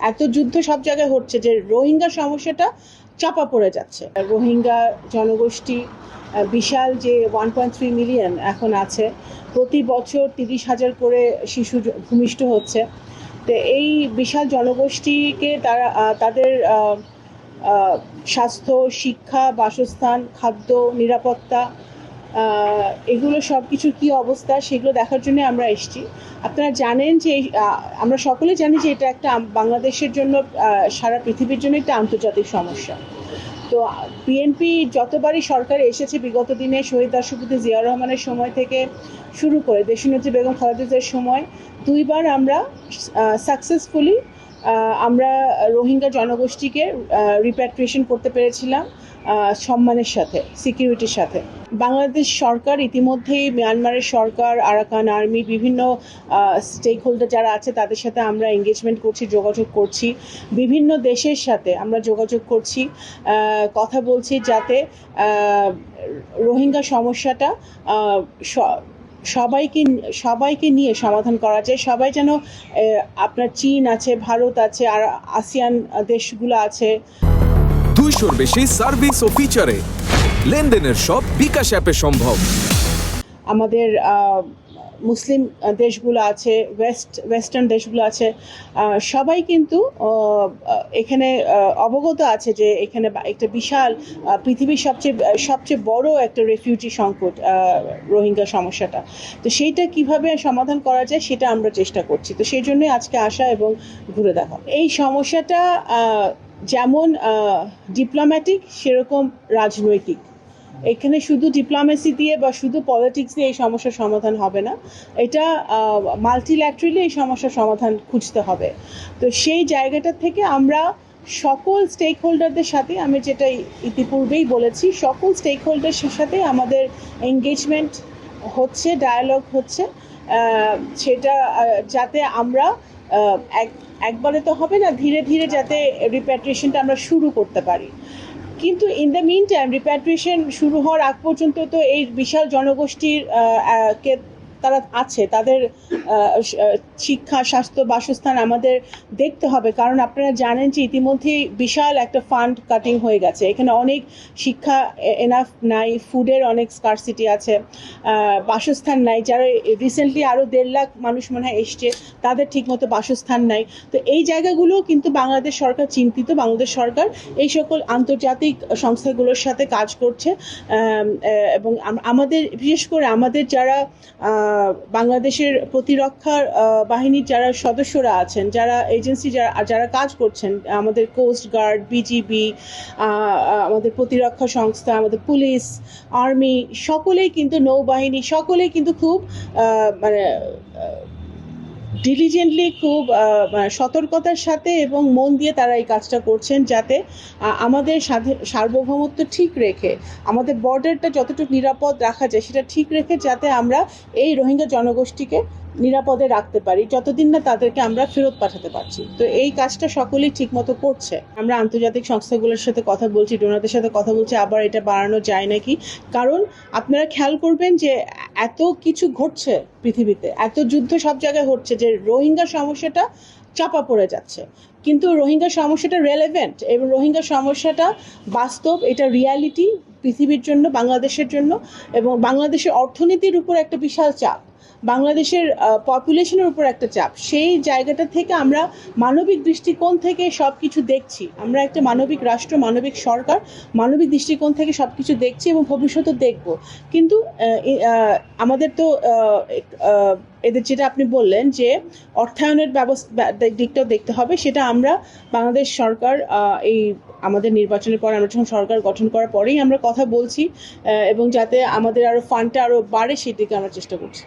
এত যুদ্ধ সব জায়গায় হচ্ছে যে রোহিঙ্গা সমস্যাটা চাপা পড়ে যাচ্ছে। রোহিঙ্গা জনগোষ্ঠী বিশাল যে 1.3 মিলিয়ন এখন আছে, প্রতি বছর 30,000 করে শিশু ভূমিষ্ঠ হচ্ছে। তো এই বিশাল জনগোষ্ঠীকে তারা তাদের স্বাস্থ্য, শিক্ষা, বাসস্থান, খাদ্য, নিরাপত্তা, এগুলো সব কিছুর কী অবস্থা সেগুলো দেখার জন্য আমরা এসেছি। আপনারা জানেন যে আমরা সকলে জানি যে এটা একটা বাংলাদেশের জন্য, সারা পৃথিবীর জন্য একটা আন্তর্জাতিক সমস্যা। তো বিএনপি যতবারই সরকারে এসেছে বিগত দিনে, শহীদ রাষ্ট্রপতি জিয়াউর রহমানের সময় থেকে শুরু করে দেশনেত্রী বেগম খালেদা জিয়ার সময়, দুইবার আমরা সাকসেসফুলি আমরা রোহিঙ্গা জনগোষ্ঠীকে রিপ্যাট্রিয়েশন করতে পেরেছিলাম সম্মানের সাথে, সিকিউরিটির সাথে। বাংলাদেশ সরকার ইতিমধ্যেই মিয়ানমারের সরকার, আরাকান আর্মি, বিভিন্ন স্টেক হোল্ডার যারা আছে তাদের সাথে আমরা এঙ্গেজমেন্ট করছি, যোগাযোগ করছি। বিভিন্ন দেশের সাথে আমরা যোগাযোগ করছি, কথা বলছি যাতে রোহিঙ্গা সমস্যাটা সবাইকে নিয়ে সমাধান করা যায়। সবাই যেন, আপনার চীন আছে, ভারত আছে, আর আসিয়ান দেশগুলো আছে। 200-র বেশি সার্ভিস ও ফিচারে লেনদেনের সব বিকাশ অ্যাপে সম্ভব। আমাদের মুসলিম দেশগুলো আছে, ওয়েস্টার্ন দেশগুলো আছে, সবাই কিন্তু এখানে অবগত আছে যে এখানে একটা বিশাল, পৃথিবীর সবচেয়ে বড় একটা রেফিউজি সংকট রোহিঙ্গা সমস্যাটা। তো সেইটা কিভাবে সমাধান করা যায় সেটা আমরা চেষ্টা করছি। তো সেই জন্যই আজকে আসা এবং ঘুরে দেখা। এই সমস্যাটা যেমন ডিপ্লোম্যাটিক সেরকম রাজনৈতিক। এখানে শুধু ডিপ্লোমেসি দিয়ে বা শুধু পলিটিক্স দিয়ে এই সমস্যার সমাধান হবে না, এটা মাল্টিল্যাটারালি এই সমস্যার সমাধান খুঁজতে হবে। তো সেই জায়গাটা থেকে আমরা সকল স্টেক হোল্ডারদের সাথে, আমি যেটা ইতিপূর্বেই বলেছি, সকল স্টেক হোল্ডারের সাথে আমাদের এঙ্গেজমেন্ট হচ্ছে, ডায়ালগ হচ্ছে, সেটা যাতে আমরা একবারে তো হবে না, ধীরে ধীরে যাতে রিপ্যাট্রিয়েশনটা আমরা শুরু করতে পারি। কিন্তু in the meantime repatriation শুরু হওয়ার আগ পর্যন্ত তো এই বিশাল জনগোষ্ঠীর কে তারা আছে, তাদের শিক্ষা, স্বাস্থ্য, বাসস্থান আমাদের দেখতে হবে। কারণ আপনারা জানেন যে ইতিমধ্যেই বিশাল একটা ফান্ড কাটিং হয়ে গেছে। এখানে অনেক শিক্ষা এনাফ নাই, ফুডের অনেক স্কারসিটি আছে, বাসস্থান নাই। যারা রিসেন্টলি আরও 1.5 লাখ মানুষ মনে হয় এসছে, তাদের ঠিকমতো বাসস্থান নাই। তো এই জায়গাগুলো কিন্তু বাংলাদেশ সরকার চিন্তিত। বাংলাদেশ সরকার এই সকল আন্তর্জাতিক সংস্থাগুলোর সাথে কাজ করছে, এবং আমাদের, বিশেষ করে আমাদের যারা বাংলাদেশের প্রতিরক্ষা বাহিনীর যারা সদস্যরা আছেন, যারা এজেন্সি যারা কাজ করছেন, আমাদের কোস্ট গার্ড, বিজিবি, আমাদের প্রতিরক্ষা সংস্থা, আমাদের পুলিশ, আর্মি, সকলেই কিন্তু, নৌবাহিনী, সকলেই কিন্তু খুব মানে ডিলিজেন্টলি, খুব সতর্কতার সাথে এবং মন দিয়ে তারা এই কাজটা করছেন, যাতে আমাদের সার্বভৌমত্ব ঠিক রেখে, আমাদের বর্ডারটা যতটুকু নিরাপদ রাখা যায় সেটা ঠিক রেখে, যাতে আমরা এই রোহিঙ্গা জনগোষ্ঠীকে নিরাপদে রাখতে পারি যতদিন না তাদেরকে আমরা ফেরত পাঠাতে পারছি। তো এই কাজটা সকলেই ঠিকমতো করছে। আমরা আন্তর্জাতিক সংস্থাগুলোর সাথে কথা বলছি, ডোনারদের সাথে কথা বলছি, আবার এটা বাড়ানো যায় নাকি। কারণ আপনারা খেয়াল করবেন যে এত কিছু ঘটছে পৃথিবীতে, এত যুদ্ধ সব জায়গায় হচ্ছে যে রোহিঙ্গা সমস্যাটা চাপা পড়ে যাচ্ছে। কিন্তু রোহিঙ্গা সমস্যাটা রেলেভেন্ট এবং রোহিঙ্গা সমস্যাটা বাস্তব, এটা রিয়ালিটি পৃথিবীর জন্য, বাংলাদেশের জন্য, এবং বাংলাদেশের অর্থনীতির উপর একটা বিশাল চাপ, বাংলাদেশের পপুলেশনের উপর একটা চাপ। সেই জায়গাটা থেকে আমরা মানবিক দৃষ্টিকোণ থেকে সব কিছু দেখছি। আমরা একটা মানবিক রাষ্ট্র, মানবিক সরকার, মানবিক দৃষ্টিকোণ থেকে সব কিছু দেখছি এবং ভবিষ্যতে দেখব। কিন্তু আমাদের তো এদের, যেটা আপনি বললেন যে অর্থায়নের দিকটাও দেখতে হবে, সেটা আমরা বাংলাদেশ সরকার এই আমাদের নির্বাচনের পর, আমরা যখন সরকার গঠন করার পরেই আমরা কথা বলছি, এবং যাতে আমাদের আরও ফান্ডটা আরও বাড়ে সেদিকে আমরা চেষ্টা করছি।